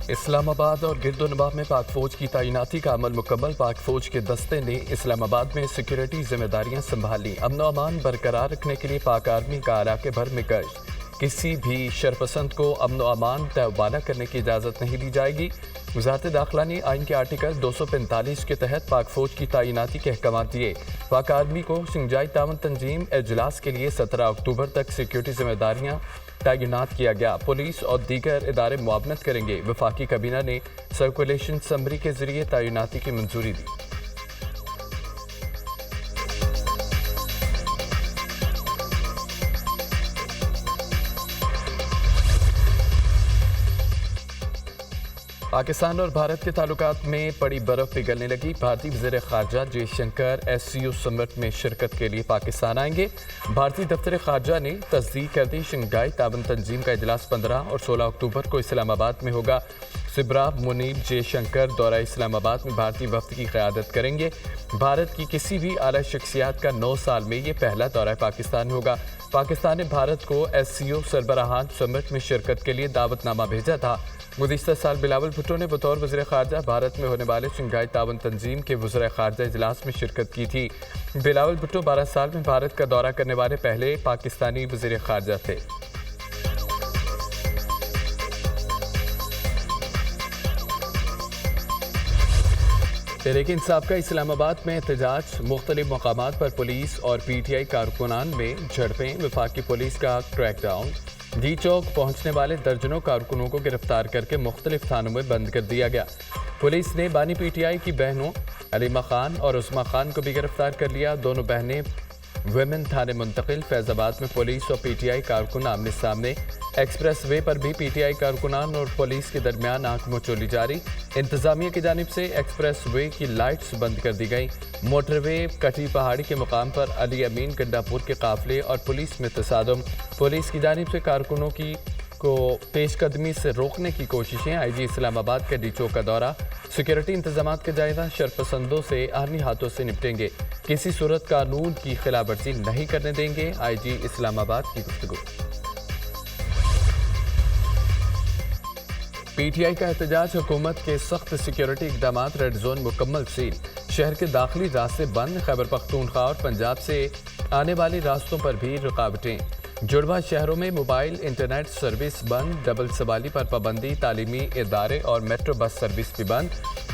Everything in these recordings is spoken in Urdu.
اسلام آباد اور گرد و نواح میں پاک فوج کی تعیناتی کا عمل مکمل۔ پاک فوج کے دستے نے اسلام آباد میں سیکیورٹی ذمہ داریاں سنبھالی۔ امن و امان برقرار رکھنے کے لیے پاک آرمی کا علاقے بھر میں گشت۔ کسی بھی شرپسند کو امن و امان تابانہ کرنے کی اجازت نہیں دی جائے گی۔ وزارت داخلہ نے آئین کے آرٹیکل 245 کے تحت پاک فوج کی تعیناتی کے احکامات دیے۔ پاک آرمی کو شنگھائی تعاون تنظیم اجلاس کے لیے 17 اکتوبر تک سیکیورٹی ذمہ داریاں تعینات کیا گیا۔ پولیس اور دیگر ادارے معاونت کریں گے۔ وفاقی کابینہ نے سرکولیشن سمری کے ذریعے تعیناتی کی منظوری دی۔ پاکستان اور بھارت کے تعلقات میں پڑی برف پگھلنے لگی۔ بھارتی وزیر خارجہ جے شنکر SCO سمٹ میں شرکت کے لیے پاکستان آئیں گے۔ بھارتی دفتر خارجہ نے تصدیق کر دی، شنگھائی تعاون تنظیم کا اجلاس 15 اور 16 اکتوبر کو اسلام آباد میں ہوگا۔ سبرا منیب جے شنکر دورہ اسلام آباد میں بھارتی وفد کی قیادت کریں گے۔ بھارت کی کسی بھی اعلیٰ شخصیات کا 9 سال میں یہ پہلا دورہ پاکستان ہوگا۔ پاکستان نے بھارت کو SCO سربراہان سمٹ میں شرکت کے لیے دعوت نامہ بھیجا تھا۔ گزشتہ سال بلاول بھٹو نے بطور وزیر خارجہ بھارت میں ہونے والے شنگھائی تعاون تنظیم کے وزرائے خارجہ اجلاس میں شرکت کی تھی۔ بلاول بھٹو 12 سال میں بھارت کا دورہ کرنے والے پہلے پاکستانی وزیر خارجہ تھے۔ تحریک انصاف کا اسلام آباد میں احتجاج، مختلف مقامات پر پولیس اور PTI کارکنان میں جھڑپیں، وفاقی پولیس کا کریک ڈاؤن۔ ڈی چوک پہنچنے والے درجنوں کارکنوں کو گرفتار کر کے مختلف تھانوں میں بند کر دیا گیا۔ پولیس نے بانی PTI کی بہنوں علیمہ خان اور عظمیٰ خان کو بھی گرفتار کر لیا۔ دونوں بہنیں ویمن تھانے منتقل۔ فیض آباد میں پولیس اور PTI کارکن آمنے سامنے۔ ایکسپریس وے پر بھی PTI کارکنان اور پولیس کے درمیان آنکھ منچولی جاری۔ انتظامیہ کی جانب سے ایکسپریس وے کی لائٹس بند کر دی گئیں۔ موٹر وے کٹی پہاڑی کے مقام پر علی امین گنڈاپور کے قافلے اور پولیس میں تصادم۔ پولیس کی جانب سے کارکنوں کو پیش قدمی سے روکنے کی کوششیں۔ IG اسلام آباد کا ڈی چوک کا دورہ، سیکیورٹی انتظامات کا جائزہ، شرپسندوں سے آہنی ہاتھوں سے نپٹیں گے، کسی صورت قانون کی خلاف ورزی نہیں کرنے دیں گے، IG اسلام آباد کی گفتگو۔ PTI کا احتجاج، حکومت کے سخت سیکیورٹی اقدامات، ریڈ زون مکمل سیل، شہر کے داخلی راستے بند، خیبر پختونخوا اور پنجاب سے آنے والے راستوں پر بھی رکاوٹیں۔ جڑواں شہروں میں موبائل انٹرنیٹ سروس بند، ڈبل سوالی پر پابندی، تعلیمی ادارے اور میٹرو بس سروس بھی بند۔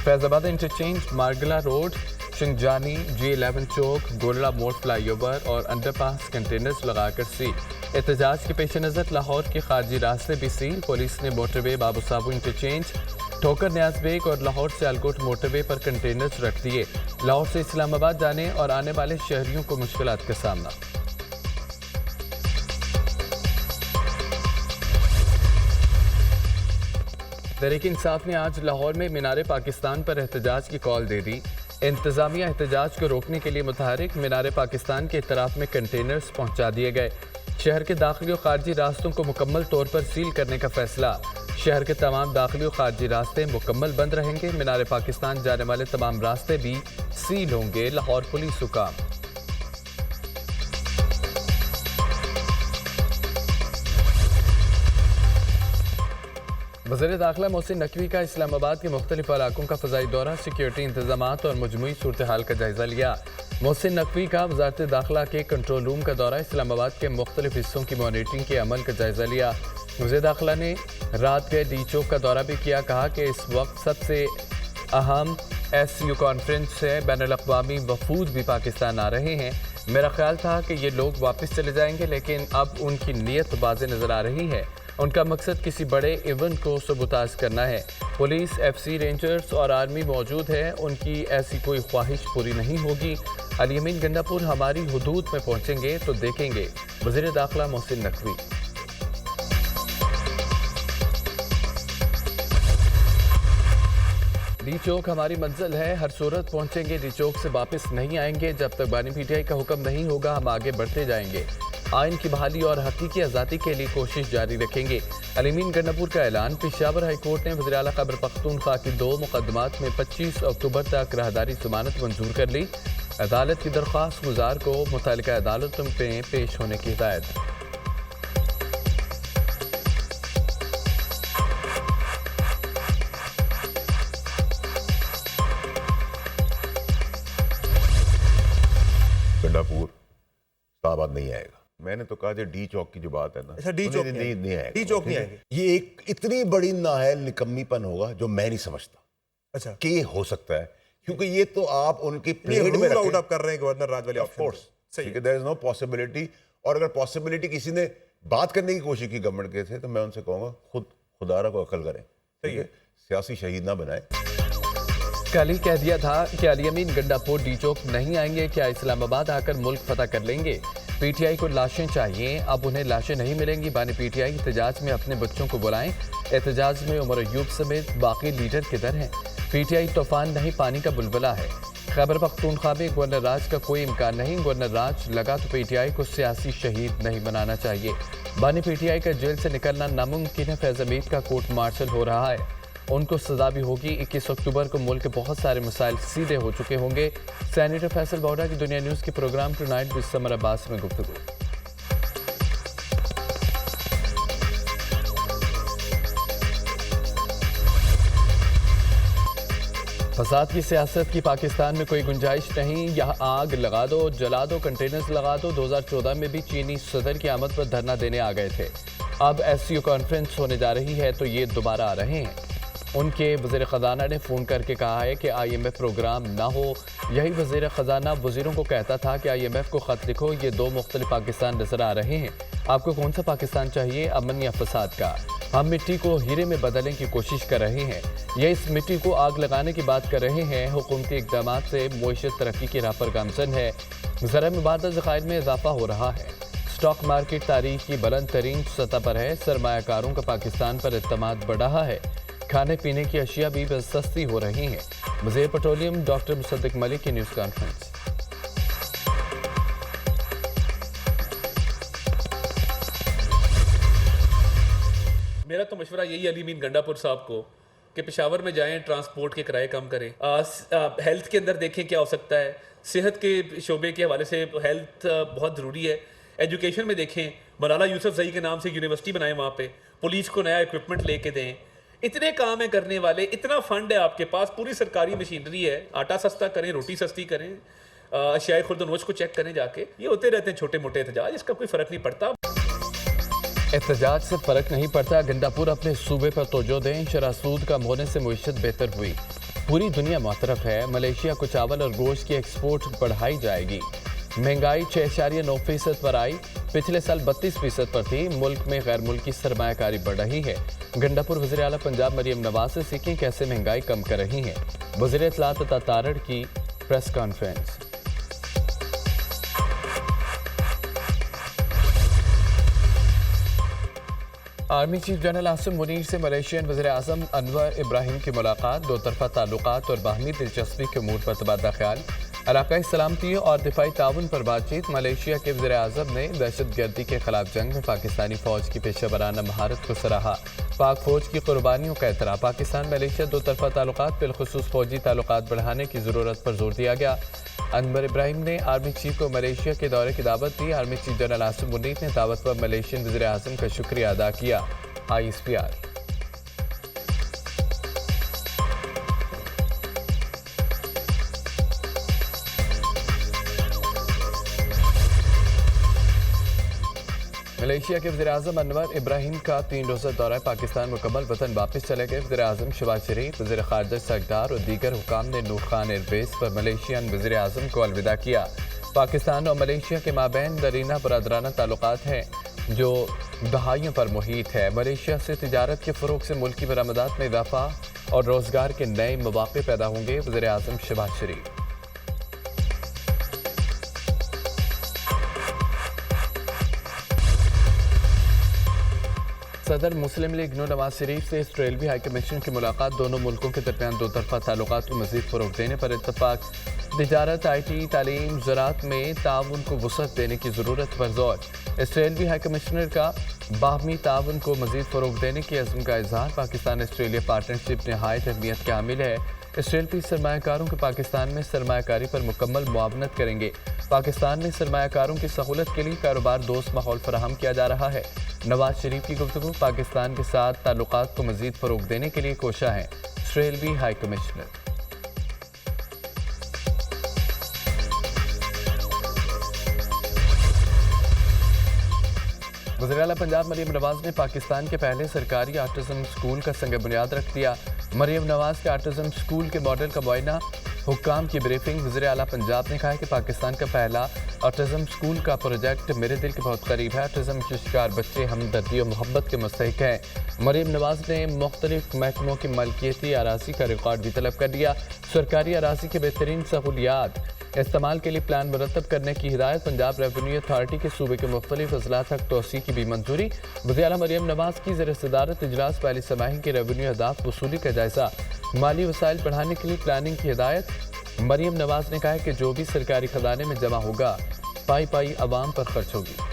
فیض آباد انٹرچینج، مارگلہ روڈ، شنگجانی، G11 چوک، گولڑا موڑ فلائی اوور اور انڈر پاس کنٹینرز لگا کر سیل۔ احتجاج کے پیش نظر لاہور کے خارجی راستے بھی سیل۔ پولیس نے موٹر وے بابو صابو انٹرچینج، ٹھوکر نیاز بیگ اور لاہور سیالکوٹ موٹر وے پر کنٹینرز رکھ دیے۔ لاہور سے اسلام آباد جانے اور آنے والے شہریوں کو مشکلات کا سامنا۔ تحریک انصاف نے آج لاہور میں مینار پاکستان پر احتجاج کی کال دے دی۔ انتظامیہ احتجاج کو روکنے کے لیے متحرک، مینار پاکستان کے اطراف میں کنٹینرز پہنچا دیے گئے۔ شہر کے داخلی اور خارجی راستوں کو مکمل طور پر سیل کرنے کا فیصلہ۔ شہر کے تمام داخلی اور خارجی راستے مکمل بند رہیں گے۔ مینار پاکستان جانے والے تمام راستے بھی سیل ہوں گے، لاہور پولیس حکام۔ وزیر داخلہ محسن نقوی کا اسلام آباد کے مختلف علاقوں کا فضائی دورہ، سیکیورٹی انتظامات اور مجموعی صورتحال کا جائزہ لیا۔ محسن نقوی کا وزارت داخلہ کے کنٹرول روم کا دورہ، اسلام آباد کے مختلف حصوں کی مانیٹرنگ کے عمل کا جائزہ لیا۔ وزیر داخلہ نے رات کے ڈی چوک کا دورہ بھی کیا، کہا کہ اس وقت سب سے اہم SCO کانفرنس ہے، بین الاقوامی وفود بھی پاکستان آ رہے ہیں۔ میرا خیال تھا کہ یہ لوگ واپس چلے جائیں گے، لیکن اب ان کی نیت واضح نظر آ رہی ہے۔ ان کا مقصد کسی بڑے ایونٹ کو سبوتاژ کرنا ہے۔ پولیس، FC رینجرز اور آرمی موجود ہے، ان کی ایسی کوئی خواہش پوری نہیں ہوگی۔ علی امین گنڈاپور ہماری حدود میں پہنچیں گے تو دیکھیں گے، وزیر داخلہ محسن نقوی۔ ڈی چوک ہماری منزل ہے، ہر صورت پہنچیں گے، ڈی چوک سے واپس نہیں آئیں گے، جب تک بانی PTI کا حکم نہیں ہوگا ہم آگے بڑھتے جائیں گے۔ آئین کی بحالی اور حقیقی آزادی کے لیے کوشش جاری رکھیں گے۔ علی امین گنڈاپور کا اعلان۔ پشاور ہائی کورٹ نے وزیر اعلیٰ خیبر پختونخوا کی 2 مقدمات میں 25 اکتوبر تک راہداری ضمانت منظور کر لی۔ عدالت کی درخواست گزار کو متعلقہ عدالتوں میں پیش ہونے کی ہدایت۔ گنڈاپور اسلام آباد نہیں آئے گا. میں نے تو کہا جو ڈی چوک کی جو بات ہے نا, اچھا ڈی چوک نہیں آئے گا. ڈی چوک نہیں آئے گا. یہ ایک اتنی بڑی نااہل نکمی پن ہوگا جو میں نہیں سمجھتا اچھا کہ یہ ہو سکتا ہے, کیونکہ یہ تو آپ ان کی پلیٹ میں رول آؤٹ رکھیں. آپ کر رہے ہیں گورنر راج والے آپشن. ٹھیک ہے, دیر از نو پاسبلٹی. اور اگر پاسبلٹی کسی نے بات کرنے کی کوشش کی گورنمنٹ کے سے, تو میں ان سے کہوں گا خدا را کو عقل کریں. ٹھیک ہے, سیاسی شہید نہ بنائیں. کل ہی کہہ دیا تھا کہ علی امین گنڈاپور ڈی چوک نہیں آئیں گے, کیا اسلام آباد آ کر ملک فتح کر لیں گے؟ پی ٹی آئی کو لاشیں چاہیے, اب انہیں لاشیں نہیں ملیں گی. بانی پی ٹی آئی احتجاج میں اپنے بچوں کو بلائیں. احتجاج میں عمر ایوب سمیت باقی لیڈر کدھر ہیں؟ پی ٹی آئی طوفان نہیں پانی کا بلبلہ ہے. خیبر پختونخوا میں گورنر راج کا کوئی امکان نہیں. گورنر راج لگا تو پی ٹی آئی کو سیاسی شہید نہیں بنانا چاہیے. بانی پی ٹی آئی کا جیل سے نکلنا ناممکن ہے. فیض حمید کا کورٹ مارشل ہو رہا ہے, ان کو سزا بھی ہوگی. 21 اکتوبر کو ملک کے بہت سارے مسائل سیدھے ہو چکے ہوں گے. سینیٹر فیصل بوڑا کی دنیا نیوز کے پروگرام ٹو نائٹ ود سمر عباس میں گفتگو. فساد کی سیاست کی پاکستان میں کوئی گنجائش نہیں. یہاں آگ لگا دو, جلا دو, کنٹینرز لگا دو. 2014 میں بھی چینی صدر کی آمد پر دھرنا دینے آ گئے تھے. اب ایس سی او کانفرنس ہونے جا رہی ہے تو یہ دوبارہ آ رہے ہیں. ان کے وزیر خزانہ نے فون کر کے کہا ہے کہ آئی ایم ایف پروگرام نہ ہو. یہی وزیر خزانہ وزیروں کو کہتا تھا کہ آئی ایم ایف کو خط لکھو. یہ دو مختلف پاکستان نظر آ رہے ہیں. آپ کو کون سا پاکستان چاہیے, امن یا فساد کا؟ ہم مٹی کو ہیرے میں بدلنے کی کوشش کر رہے ہیں, یہ اس مٹی کو آگ لگانے کی بات کر رہے ہیں. حکومتی اقدامات سے معیشت ترقی کی راہ پر گامزن ہے. زرعی مبادلہ ذخائر میں اضافہ ہو رہا ہے. اسٹاک مارکیٹ تاریخ کی بلند ترین سطح پر ہے. سرمایہ کاروں کا پاکستان پر اعتماد بڑھ رہا ہے. کھانے پینے کی اشیاء بھی سستی ہو رہی ہیں. وزیر پیٹرولیم ڈاکٹر مصدق ملک کی نیوز کانفرنس. میرا تو مشورہ یہی علی امین گنڈاپور صاحب کو کہ پشاور میں جائیں, ٹرانسپورٹ کے کرائے کم کریں. ہیلتھ کے اندر دیکھیں کیا ہو سکتا ہے. صحت کے شعبے کے حوالے سے ہیلتھ بہت ضروری ہے. ایجوکیشن میں دیکھیں, ملالا یوسف زئی کے نام سے یونیورسٹی بنائیں, وہاں پہ پولیس کو نیا ایکوپمنٹ لے کے دیں. اتنے کام ہیں کرنے والے, اتنا فنڈ ہے آپ کے پاس, پوری سرکاری مشینری ہے. آٹا سستا کریں, روٹی سستی کریں, اشیاء خرد و نوش کو چیک کریں جا کے. یہ ہوتے رہتے ہیں چھوٹے موٹے احتجاج, اس کا کوئی فرق نہیں پڑتا. احتجاج سے فرق نہیں پڑتا. گنڈاپور اپنے صوبے پر توجہ دیں. شرح سود کم ہونے سے معیشت بہتر ہوئی. پوری دنیا معترف ہے. ملیشیا کو چاول اور گوشت کی ایکسپورٹ بڑھائی جائے گی. مہنگائی 6.9% پر آئی, پچھلے سال 32% پر تھی. ملک میں غیر ملکی سرمایہ کاری بڑھ رہی ہے. گنڈاپور وزیر اعلیٰ پنجاب مریم نواز سے سیکھیں کیسے مہنگائی کم کر رہی ہیں. وزیر اطلاعات عطا تارڑ کی press conference. Army chief general Asim Munir سے ملیشین وزیر اعظم انور ابراہیم کی ملاقات. دو طرفہ تعلقات اور باہمی دلچسپی کے امور پر تبادلہ خیال. علاقائی سلامتی اور دفاعی تعاون پر بات چیت. ملیشیا کے وزیر اعظم نے دہشت گردی کے خلاف جنگ میں پاکستانی فوج کی پیشہ ورانہ مہارت کو سراہا. پاک فوج کی قربانیوں کا اعتراف. پاکستان ملیشیا دو طرفہ تعلقات بالخصوص فوجی تعلقات بڑھانے کی ضرورت پر زور دیا گیا. انور ابراہیم نے آرمی چیف کو ملیشیا کے دورے کی دعوت دی. Army chief general Asim Munir نے دعوت پر ملیشین وزیر اعظم کا شکریہ ادا کیا. ISPR. ملیشیا کے وزیر اعظم انور ابراہیم کا 3 روزہ دورہ پاکستان مکمل. وطن واپس چلے گئے. وزیر اعظم شہباز شریف, وزیر خارجہ سردار اور دیگر حکام نے نور خان ایئر بیس پر ملیشین وزیر اعظم کو الوداع کیا. پاکستان اور ملیشیا کے مابین دیرینہ برادرانہ تعلقات ہیں جو دہائیوں پر محیط ہے. ملیشیا سے تجارت کے فروغ سے ملکی برآمدات میں اضافہ اور روزگار کے نئے مواقع پیدا ہوں گے. وزیر اعظم شہباز شریف. صدر مسلم لیگ نون نواز شریف سے اسرائیلی ہائی کمیشن کی ملاقات. دونوں ملکوں کے درمیان دو طرفہ تعلقات کو مزید فروغ دینے پر اتفاق. تجارت, IT, تعلیم, زراعت میں تعاون کو وسعت دینے کی ضرورت پر زور. اسرائیلی ہائی کمشنر کا باہمی تعاون کو مزید فروغ دینے کی عزم کا اظہار. پاکستان اسٹریلیا پارٹنرشپ نہایت اہمیت کے حامل ہے. اسرائیلی سرمایہ کاروں کے پاکستان میں سرمایہ کاری پر مکمل معاونت کریں گے. پاکستان میں سرمایہ کاروں کی سہولت کے لیے کاروبار دوست ماحول فراہم کیا جا رہا ہے. نواز شریف کی گفتگو. پاکستان کے ساتھ تعلقات کو مزید فروغ دینے کے لیے کوشاں ہیں. اسرائیلی ہائی کمشنر. وزیر اعلیٰ پنجاب مریم نواز نے پاکستان کے پہلے سرکاری آٹزم اسکول کا سنگ بنیاد رکھ دیا۔ مریم نواز کے آٹزم اسکول کے ماڈل کا معائنہ، حکام کی بریفنگ۔ وزیر اعلیٰ پنجاب نے کہا ہے کہ پاکستان کا پہلا آٹزم اسکول کا پروجیکٹ میرے دل کے بہت قریب ہے۔ آٹزم کے شکار بچے ہمدردی و محبت کے مستحق ہیں۔ مریم نواز نے مختلف محکموں کی ملکیتی اراضی کا ریکارڈ بھی طلب کر دیا۔ سرکاری اراضی کے بہترین سہولیات استعمال کے لیے پلان مرتب کرنے کی ہدایت۔ پنجاب ریونیو اتھارٹی کے صوبے کے مختلف اضلاع تک توسیع کی بھی منظوری۔ وزیر اعلیٰ مریم نواز کی زیر صدارت اجلاس پہلی سماحی کے ریونیو اہداف وصولی کا جائزہ، مالی وسائل بڑھانے کے لیے پلاننگ کی ہدایت۔ مریم نواز نے کہا ہے کہ جو بھی سرکاری خزانے میں جمع ہوگا پائی پائی عوام پر خرچ ہوگی۔